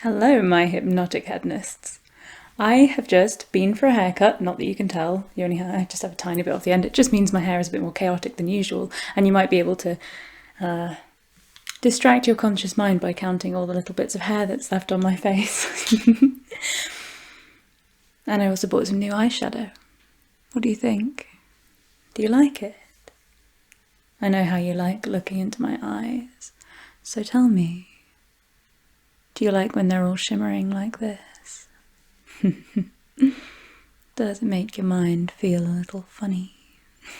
Hello, my hypnotic hedonists. I have just been for a haircut, not that you can tell, I just have a tiny bit off the end. It just means my hair is a bit more chaotic than usual, and you might be able to distract your conscious mind by counting all the little bits of hair that's left on my face. And I also bought some new eyeshadow. What do you think? Do you like it? I know how you like looking into my eyes, so tell me, do you like when they're all shimmering like this? Does it make your mind feel a little funny?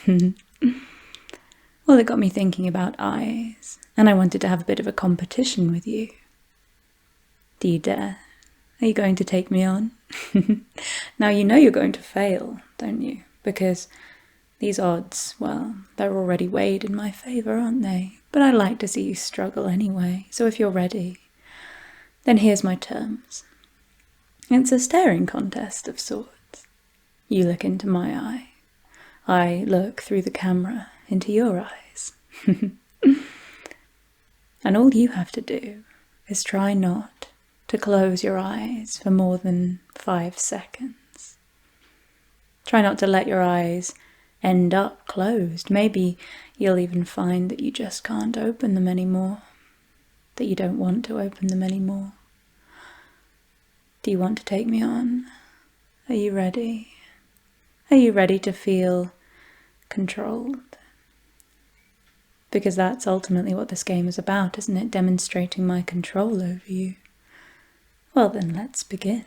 Well, it got me thinking about eyes, and I wanted to have a bit of a competition with you. Do you dare? Are you going to take me on? Now, you know you're going to fail, don't you? Because these odds, well, they're already weighed in my favour, aren't they? But I like to see you struggle anyway, so if you're ready, then here's my terms. It's a staring contest of sorts. You look into my eye. I look through the camera into your eyes. And all you have to do is try not to close your eyes for more than 5 seconds. Try not to let your eyes end up closed. Maybe you'll even find that you just can't open them anymore, that you don't want to open them anymore. Do you want to take me on? Are you ready? Are you ready to feel controlled? Because that's ultimately what this game is about, isn't it? Demonstrating my control over you. Well then, let's begin.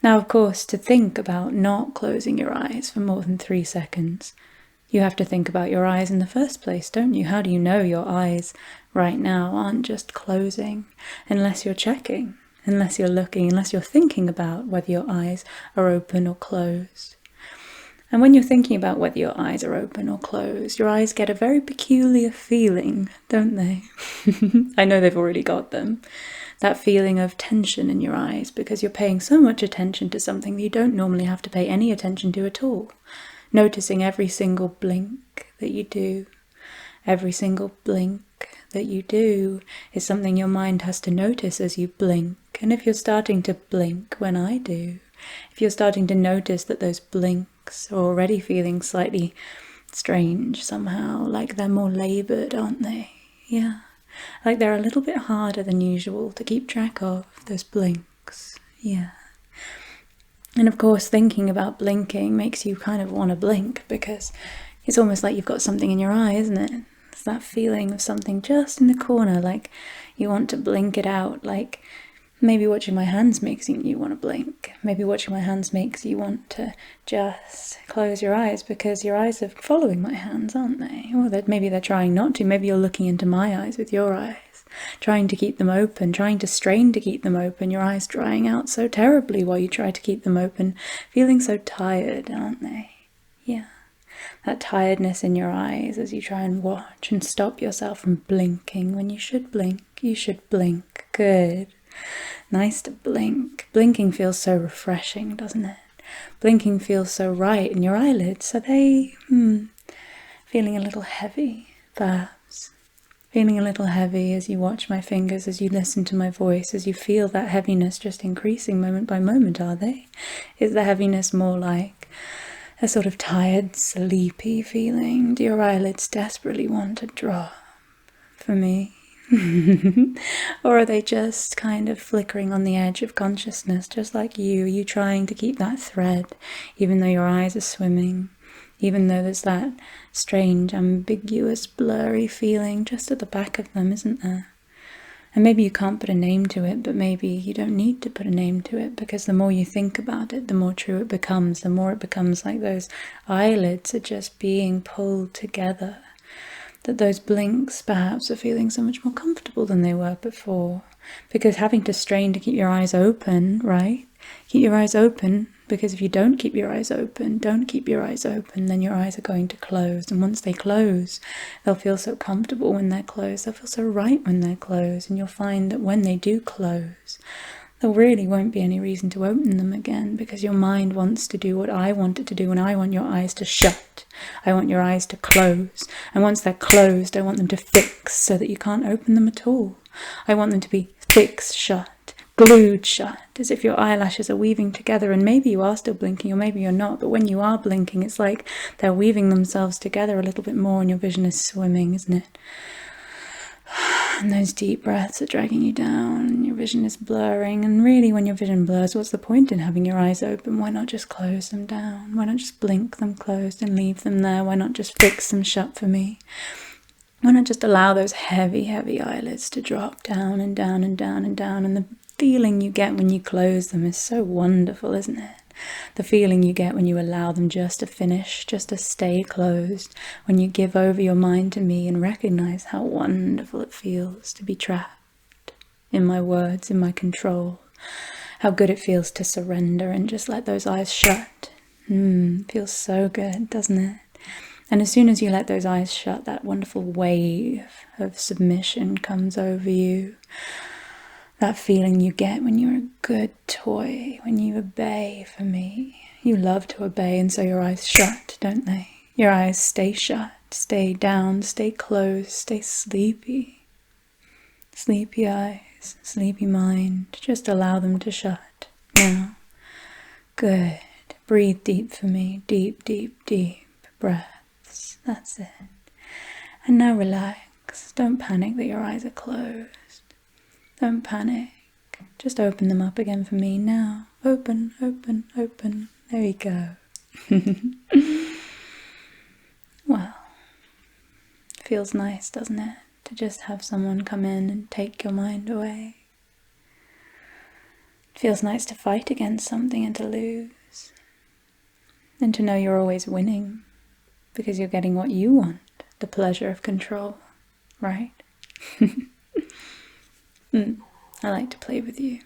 Now, of course, to think about not closing your eyes for more than 3 seconds, you have to think about your eyes in the first place, don't you? How do you know your eyes right now aren't just closing unless you're checking, unless you're looking, unless you're thinking about whether your eyes are open or closed? And when you're thinking about whether your eyes are open or closed, your eyes get a very peculiar feeling, don't they? I know they've already got them. That feeling of tension in your eyes because you're paying so much attention to something that you don't normally have to pay any attention to at all. Noticing every single blink that you do. Every single blink that you do is something your mind has to notice as you blink. And if you're starting to blink when I do, if you're starting to notice that those blinks are already feeling slightly strange somehow, like they're more laboured, aren't they? Yeah. Like they're a little bit harder than usual to keep track of, those blinks. Yeah. And of course, thinking about blinking makes you kind of want to blink because it's almost like you've got something in your eye, isn't it? It's that feeling of something just in the corner, like you want to blink it out, like maybe watching my hands makes you want to blink. Maybe watching my hands makes you want to just close your eyes because your eyes are following my hands, aren't they? Or maybe they're trying not to. Maybe you're looking into my eyes with your eyes, trying to keep them open, trying to strain to keep them open, your eyes drying out so terribly while you try to keep them open, feeling so tired, aren't they? Yeah. That tiredness in your eyes as you try and watch and stop yourself from blinking when you should blink. You should blink. Good. Nice to blink. Blinking feels so refreshing, doesn't it? Blinking feels so right in your eyelids. Are they feeling a little heavy, perhaps? Feeling a little heavy as you watch my fingers, as you listen to my voice, as you feel that heaviness just increasing moment by moment, are they? Is the heaviness more like a sort of tired, sleepy feeling? Do your eyelids desperately want to drop for me? Or are they just kind of flickering on the edge of consciousness, just like you? Are you trying to keep that thread, even though your eyes are swimming, even though there's that strange, ambiguous, blurry feeling just at the back of them, isn't there? And maybe you can't put a name to it, but maybe you don't need to put a name to it, because the more you think about it, the more true it becomes, the more it becomes like those eyelids are just being pulled together. That those blinks perhaps are feeling so much more comfortable than they were before. Because having to strain to keep your eyes open, right? Keep your eyes open, because if you don't keep your eyes open, then your eyes are going to close. And once they close, they'll feel so comfortable when they're closed. They'll feel so right when they're closed. And you'll find that when they do close, there really won't be any reason to open them again, because your mind wants to do what I want it to do, and I want your eyes to shut. I want your eyes to close. And once they're closed, I want them to fix so that you can't open them at all. I want them to be fixed shut. glued shut, as if your eyelashes are weaving together, and maybe you are still blinking or maybe you're not, but when you are blinking it's like they're weaving themselves together a little bit more and your vision is swimming, isn't it? And those deep breaths are dragging you down and your vision is blurring, and really when your vision blurs, what's the point in having your eyes open? Why not just close them down? Why not just blink them closed and leave them there? Why not just fix them shut for me? Why not just allow those heavy, heavy eyelids to drop down and down and down and down? And the feeling you get when you close them is so wonderful, isn't it? The feeling you get when you allow them just to finish, just to stay closed, when you give over your mind to me and recognize how wonderful it feels to be trapped in my words, in my control. How good it feels to surrender and just let those eyes shut. Feels so good, doesn't it? And as soon as you let those eyes shut, that wonderful wave of submission comes over you. That feeling you get when you're a good toy, when you obey for me. You love to obey, and so your eyes shut, don't they? Your eyes stay shut, stay down, stay closed, stay sleepy. Sleepy eyes, sleepy mind, just allow them to shut. Now, good. Breathe deep for me, deep, deep, deep breath. That's it. And now relax. Don't panic that your eyes are closed. Don't panic. Just open them up again for me now. Open, open, open. There you go. Well, feels nice, doesn't it? To just have someone come in and take your mind away. It feels nice to fight against something and to lose. And to know you're always winning. Because you're getting what you want, the pleasure of control, right? I like to play with you.